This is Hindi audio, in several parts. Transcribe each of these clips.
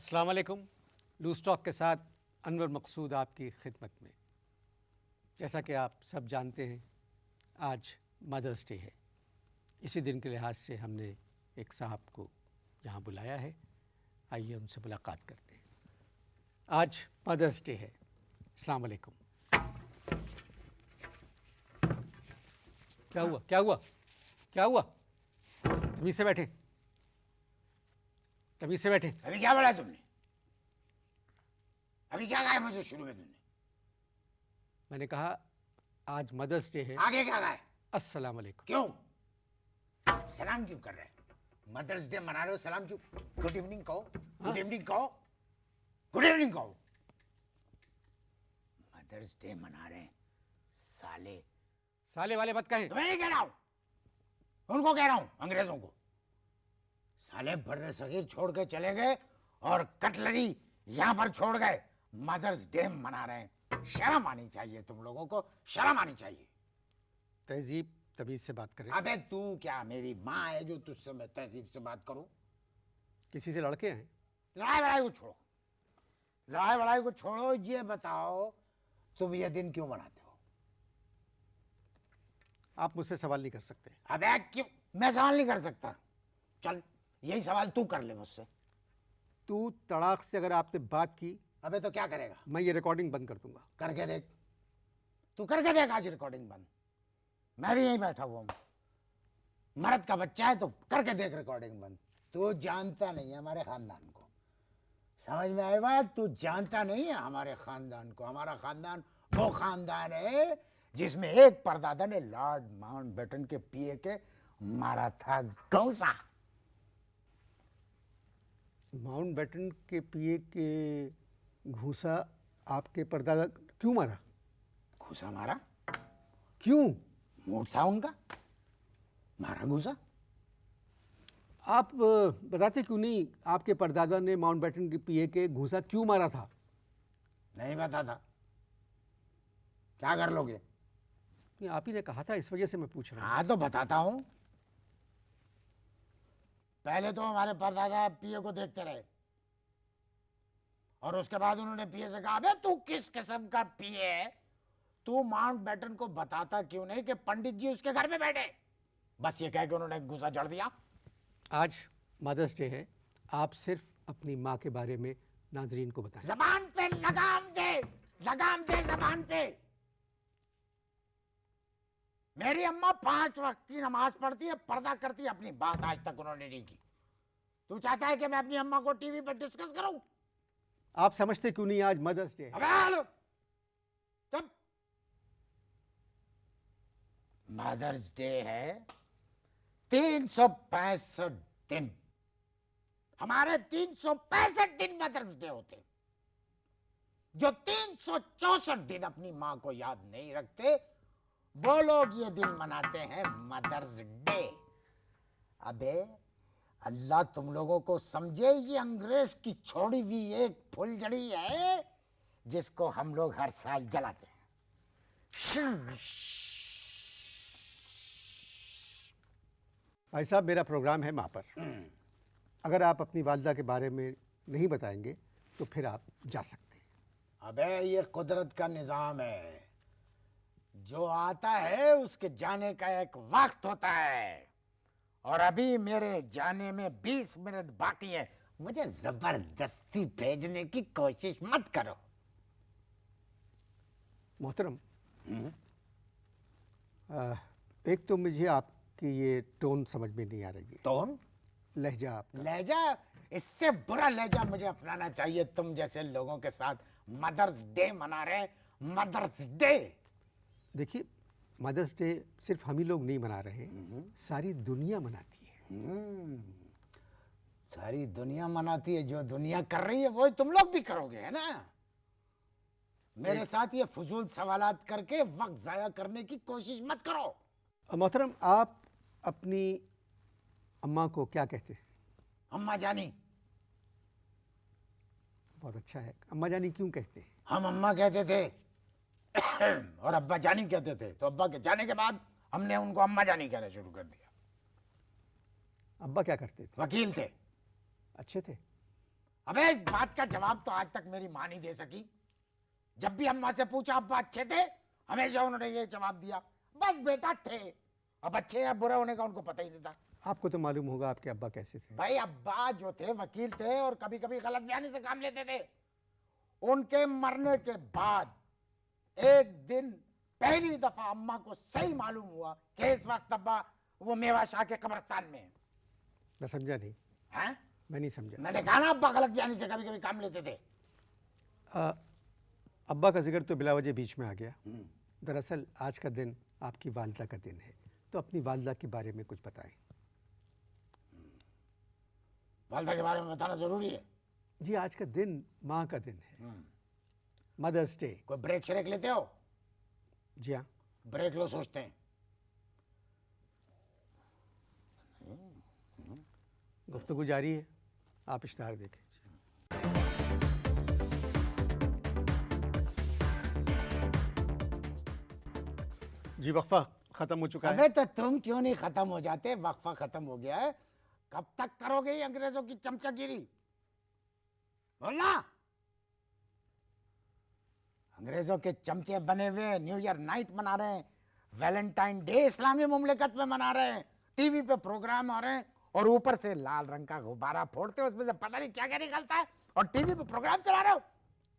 अस्सलाम वालेकुम। लूज़ टॉक के साथ अनवर मकसूद आपकी खिदमत में। जैसा कि आप सब जानते हैं, आज मदर्स डे है। इसी दिन के लिहाज से हमने एक साहब को यहाँ बुलाया है। आइए उनसे मुलाकात करते हैं। आज मदर्स डे है। अस्सलाम वालेकुम। क्या हुआ क्या हुआ क्या हुआ? तमीज़ से बैठे, तमीज़ से बैठे। अभी क्या बोला तुमने? अभी क्या कहा मुझे शुरू में तुमने? मैंने कहा आज मदर्स डे है। आगे क्या कहा? अस्सलाम वालेकुम। क्यों सलाम क्यों कर रहे हैं? मदर्स डे मना रहे हो, सलाम क्यों? गुड इवनिंग कहो, गुड इवनिंग कहो, गुड इवनिंग कहो। मदर्स डे मना रहे हैं साले। साले वाले मत कहें। तुम्हें नहीं कह रहा हूं, उनको कह रहा हूं, अंग्रेजों को। साले बर्रे सगीर छोड़ के चले गए और कटलरी यहां पर छोड़ गए। मदर्स डे मना रहे हैं। शर्म आनी चाहिए तुम लोगों को, शर्म आनी चाहिए। तहजीब तमीज़ से बात करें। अबे तू क्या मेरी माँ है जो तुझसे मैं तहजीब से बात करूं? किसी से लड़के हैं? लड़ाई बड़ाई को छोड़ो, लड़ाई बड़ाई को छोड़ो। ये बताओ तुम ये दिन क्यों मनाते हो? आप मुझसे सवाल नहीं कर सकते। अबे क्यों? मैं सवाल नहीं कर सकता। चल यही सवाल तू कर ले मुझसे। तू तड़ाक से अगर आपने बात की, अबे तो क्या करेगा? मैं ये रिकॉर्डिंग बंद कर दूंगा। करके देख, तू करके देख आज रिकॉर्डिंग बंद। मैं भी यहीं बैठा हुआ हूं। मर्द का बच्चा है तो करके देख रिकॉर्डिंग बंद। तू जानता नहीं है हमारे खानदान को, समझ में आई बात? तू जानता नहीं है हमारे खानदान को। हमारा खानदान वो खानदान है जिसमें एक परदादा ने लॉर्ड माउंटबेटन के पिए के मारा था गौसा। माउंटबेटन के पिए के घूसा आपके परदादा क्यों मारा? घूसा मारा? क्यों? मूड था उनका, मारा घूसा। आप बताते क्यों नहीं आपके परदादा ने माउंटबेटन के पिए के घूसा क्यों मारा था? नहीं बता था, क्या कर लोगे? ये आप ही ने कहा था, इस वजह से मैं पूछ रहा हूँ। हाँ तो बताता हूं। पहले तो हमारे परदादा पिए को देखते रहे और उसके बाद उन्होंने पिए से कहा, अबे तू किस किस्म का पिए है? तू माउंटबेटन को बताता क्यों नहीं कि पंडित जी उसके घर में बैठे? बस ये कह के उन्होंने घुसा जड़ दिया। आज मदर्स डे है, आप सिर्फ अपनी माँ के बारे में नाजरीन को बताएं। जबान पे लगाम दे, लगाम दे जबान पे। मेरी अम्मा 5 वक्त की नमाज पढ़ती है, पर्दा करती है, अपनी बात आज तक उन्होंने नहीं की। तू चाहता है कि मैं अपनी अम्मा को टीवी पर डिस्कस करूं? आप समझते क्यों नहीं आज मदर्स डे है? अबे हेलो, तब मदर्स डे है 365 दिन। हमारे 365 दिन मदर्स डे होते। जो 364 दिन अपनी मां को याद नहीं रखते वो लोग ये दिन मनाते हैं मदर्स डे। अबे अल्लाह तुम लोगों को समझे, ये अंग्रेज की छोड़ी हुई एक फुलझड़ी है जिसको हम लोग हर साल जलाते हैं। भाई साहब, मेरा प्रोग्राम है माँ पर। अगर आप अपनी वालदा के बारे में नहीं बताएंगे तो फिर आप जा सकते हैं। अबे ये कुदरत का निजाम है, जो आता है उसके जाने का एक वक्त होता है और अभी मेरे जाने में 20 मिनट बाकी है। मुझे जबरदस्ती भेजने की कोशिश मत करो। मोहतरम, एक तो मुझे आपकी ये टोन समझ में नहीं आ रही है। टोन? लहजा आपका। लहजा? इससे बुरा लहजा मुझे अपनाना चाहिए तुम जैसे लोगों के साथ। मदर्स डे मना रहे, मदर्स डे। देखिए, मदर्स डे सिर्फ हम ही लोग नहीं मना रहे, सारी दुनिया मनाती है। सारी दुनिया मनाती है। जो दुनिया कर रही है वो तुम लोग भी करोगे, है ना? मेरे साथ ये फजूल सवालात करके वक्त जाया करने की कोशिश मत करो। मोहतरम, आप अपनी अम्मा को क्या कहते हैं? अम्मा जानी। बहुत अच्छा है। अम्मा जानी क्यों कहते हैं? हम अम्मा कहते थे और अब्बा जानी कहते थे, तो अब्बा के जाने के बाद हमने उनको अम्मा जानी कहना शुरू कर दिया। अब्बा क्या करते थे? वकील थे। अच्छे थे? अबे इस बात का जवाब तो आज तक मेरी माँ नहीं दे सकी। जब भी अम्मा से पूछा अब्बा अच्छे थे, हमेशा उन्होंने ये जवाब दिया, बस बेटा थे। अब अच्छे या बुरे होने का उनको पता ही नहीं था। आपको तो मालूम होगा आपके अब्बा कैसे थे। भाई अब्बा जो थे वकील थे और कभी कभी गलत बयानी से काम लेते थे। उनके मरने के बाद एक दिन पहली दफा अम्मा को सही मालूम हुआ कि इस वक्त अब्बा वो मेवा शाह के कब्रिस्तान में है। मैं समझा नहीं। हैं? मैं नहीं समझा। मैंने कहा ना अब्बा गलत बयानी से कभी कभी काम लेते थे। अब्बा का जिक्र तो बिला वजह बीच में आ गया। दरअसल आज का दिन आपकी वालदा का दिन है, तो अपनी वालदा के बारे में कुछ बताएं। वालदा के बारे में बताना जरूरी है। जी, आज का दिन माँ का दिन है, मदर्स डे। कोई ब्रेक श्रेक लेते हो? जी हाँ। ब्रेक लो, सोचते हैं। गुफ्तगू जारी है, आप इश्तहार देखें। जी, वक्फा खत्म हो चुका है। अबे तो तुम क्यों नहीं खत्म हो जाते? वक्फा खत्म हो गया है, कब तक करोगे ये अंग्रेजों की चमचागिरी? बोलना। अंग्रेजों के चमचे बने हुए न्यू ईयर नाइट मना रहे हैं, वैलेंटाइन डे इस्लामी मुमलिकत में मना रहे हैं, टीवी पे प्रोग्राम आ रहे हैं और ऊपर से लाल रंग का गुब्बारा फोड़ते हो, उसमें से पता नहीं क्या क्या निकलता है और टीवी पे प्रोग्राम चला रहे हो।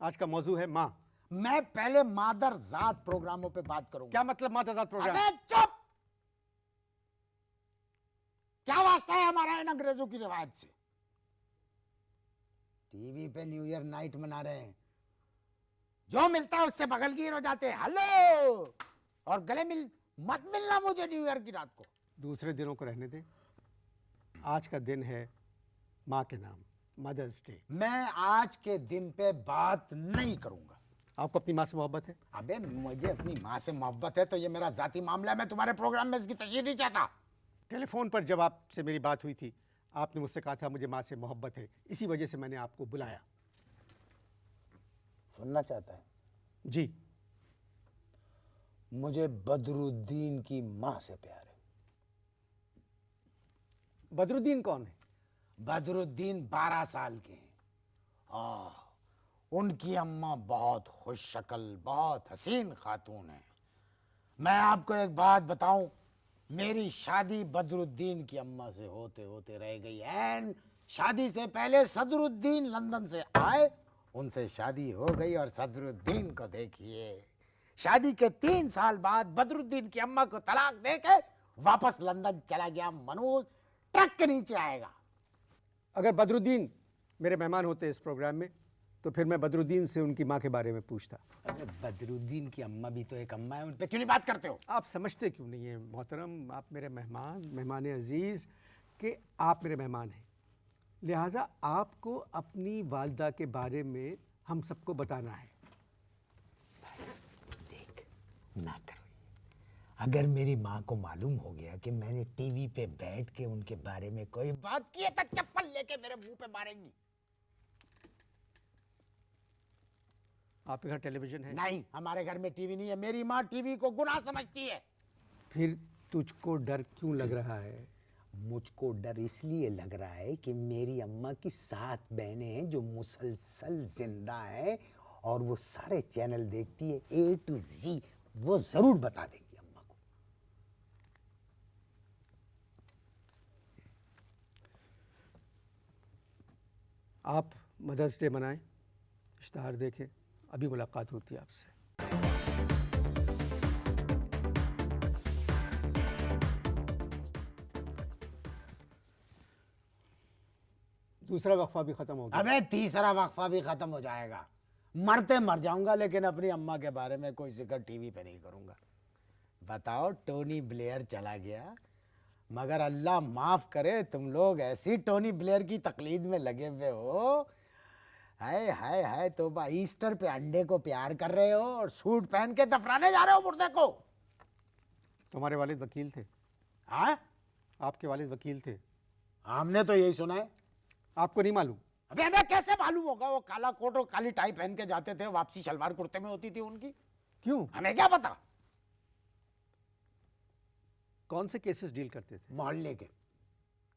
आज का मौजू है माँ। मैं पहले मादर जात प्रोग्रामों पे बात करूंगा। क्या मतलब मादरजात प्रोग्राम? अबे चुप! क्या वास्ता है हमारा इन अंग्रेजों की रिवायत से? टीवी पे न्यू ईयर नाइट मना रहे हैं, जो मिलता है उससे बगलगीर हो जाते हैं, हेलो, और गले मत मिलना मुझे न्यू ईयर की रात को। दूसरे दिनों को रहने दें, आज का दिन है माँ के नाम, मदर्स डे। मैं आज के दिन पे बात नहीं करूंगा। आपको अपनी माँ से मोहब्बत है? अबे मुझे अपनी माँ से मोहब्बत है तो ये मेरा जाती मामला है, मैं तुम्हारे प्रोग्राम में इसकी तशरीह नहीं चाहता। टेलीफोन पर जब आपसे मेरी बात हुई थी, आपने मुझसे कहा था मुझे माँ से मोहब्बत है, इसी वजह से मैंने आपको बुलाया। सुनना चाहता है? जी। मुझे बदरुद्दीन की माँ से प्यार है। बदरुद्दीन कौन है? बदरुद्दीन 12 साल के हैं। उनकी अम्मा बहुत खुश शक्ल, बहुत हसीन खातून है। मैं आपको एक बात बताऊं, मेरी शादी बदरुद्दीन की अम्मा से होते होते रह गई। एंड शादी से पहले सदरुद्दीन लंदन से आए, उनसे शादी हो गई और सदरुद्दीन को देखिए, शादी के 3 साल बाद बदरुद्दीन की अम्मा को तलाक देके वापस लंदन चला गया। मनोज ट्रक के नीचे आएगा। अगर बदरुद्दीन मेरे मेहमान होते इस प्रोग्राम में, तो फिर मैं बदरुद्दीन से उनकी माँ के बारे में पूछता। अरे बदरुद्दीन की अम्मा भी तो एक अम्मा है, उन पे क्यों नहीं बात करते हो? आप समझते क्यों नहीं है मोहतरम, आप मेरे मेहमान अजीज़ के आप मेरे मेहमान हैं, लिहाजा आपको अपनी वालदा के बारे में हम सबको बताना है। देख, ना करो। अगर मेरी माँ को मालूम हो गया कि मैंने टीवी पे बैठ के उनके बारे में कोई बात की है तो चप्पल लेके मेरे मुंह पे मारेंगी। आपके घर टेलीविजन है? नहीं, हमारे घर में टीवी नहीं है। मेरी माँ टीवी को गुनाह समझती है। फिर तुझको डर क्यों लग रहा है? मुझको डर इसलिए लग रहा है कि मेरी अम्मा की 7 बहनें हैं जो मुसलसल जिंदा हैं और वो सारे चैनल देखती है, A to Z। वो जरूर बता देंगी अम्मा को। आप मदर्स डे मनाएं, इश्तहार देखें, अभी मुलाकात होती है आपसे। दूसरा वक्फा भी खत्म हो गया। अबे तीसरा वक्फा भी खत्म हो जाएगा। मरते मर जाऊंगा लेकिन अपनी अम्मा के बारे में कोई जिक्र टीवी पे नहीं करूंगा। बताओ, टोनी ब्लेयर चला गया, मगर अल्लाह माफ करे तुम लोग ऐसी टोनी ब्लेयर की तकलीद में लगे हुए हो। हाय हाय हाय तौबा, ईस्टर पे अंडे को प्यार कर रहे हो और सूट पहन के दफनाने जा रहे हो मुर्दे को। तुम्हारे वालिद वकील थे? हाँ, आपके वालिद वकील थे? हमने तो यही सुना है। आपको नहीं मालूम? अबे अबे कैसे मालूम होगा? वो काला कोट और काली टाई पहन के जाते थे, वापसी शलवार कुर्ते में होती थी उनकी। क्यों? हमें क्या पता। कौन से केसेस डील करते थे? मोहल्ले के।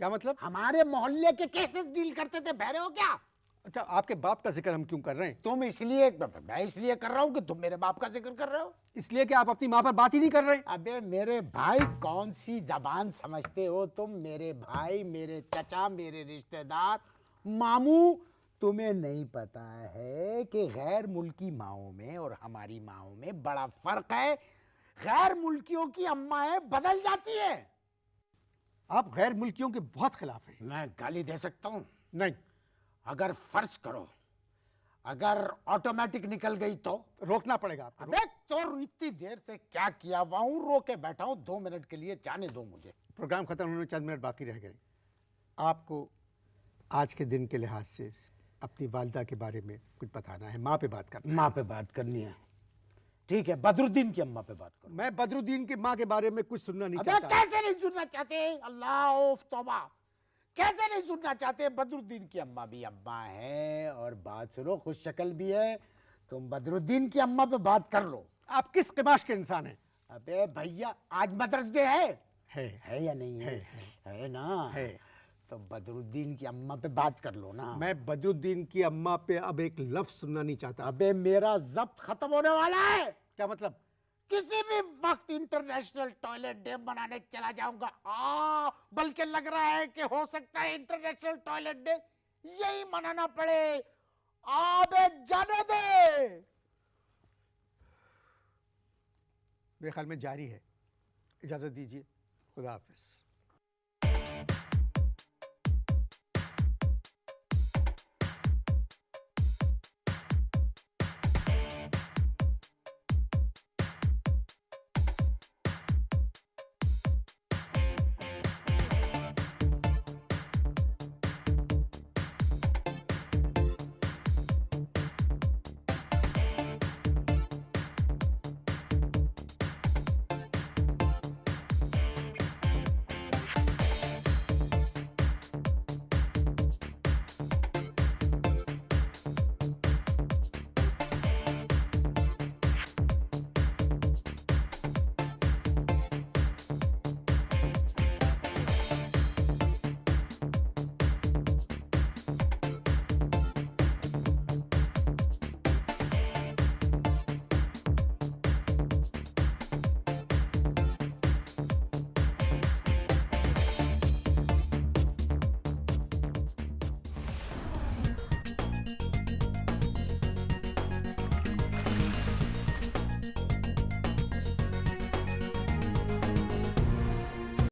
क्या मतलब? हमारे मोहल्ले के केसेस डील करते थे। बहरे हो क्या? अच्छा, आपके बाप का जिक्र हम क्यों कर रहे हैं? तुम इसलिए, मैं इसलिए कर रहा हूं कि तुम मेरे बाप का जिक्र कर रहे हो। इसलिए कि आप अपनी माँ पर बात ही नहीं कर रहे। अबे मेरे भाई, कौन सी जबान समझते हो तुम? मेरे भाई, मेरे चचा, मेरे रिश्तेदार, मामू। तुम्हें नहीं पता है कि गैर मुल्की माओं में और हमारी माओं में बड़ा फर्क है। गैर मुल्कियों की अम्माएं बदल जाती है। आप गैर मुल्कियों के बहुत खिलाफ हैं। मैं गाली दे सकता हूं? नहीं। अगर फर्ज करो, अगर ऑटोमेटिक निकल गई तो रोकना पड़ेगा आपको। अबे तो इतनी देर से क्या किया हुआ हूं? रो के बैठा हूं, 2 मिनट के लिए जाने दो मुझे। प्रोग्राम खत्म होने में चंद मिनट बाकी रह गए। आपको आज के दिन के लिहाज से अपनी वालिदा के बारे में कुछ बताना है, माँ पे बात करना है। माँ पे बात करनी है, ठीक है। बदरुद्दीन की अम्मा पे बात करो। मैं बदरुद्दीन की माँ के बारे में कुछ सुनना नहीं अबे चाहता। कैसे नहीं सुनना चाहते? अल्लाह तौबा, कैसे नहीं सुनना चाहते? बदरुद्दीन की अम्मा भी अम्मा है, और बात सुनो, खुश शक्ल भी है। तुम बदरुद्दीन की अम्मा पे बात कर लो। आप किस किमाश के इंसान हैं? अबे भैया, आज मदर्स डे है है या नहीं है? है ना? है। तो बदरुद्दीन की अम्मा पे बात कर लो ना। मैं बदरुद्दीन की अम्मा पे अब एक लफ्ज सुनना नहीं चाहता। अबे मेरा जब्त खत्म होने वाला है। क्या मतलब? किसी भी वक्त इंटरनेशनल टॉयलेट डे मनाने चला जाऊंगा। बल्कि लग रहा है कि हो सकता है इंटरनेशनल टॉयलेट डे यही मनाना पड़े। अबे जाने दे। मेरे ख्याल में जारी है। इजाजत दीजिए, खुदा हाफिज।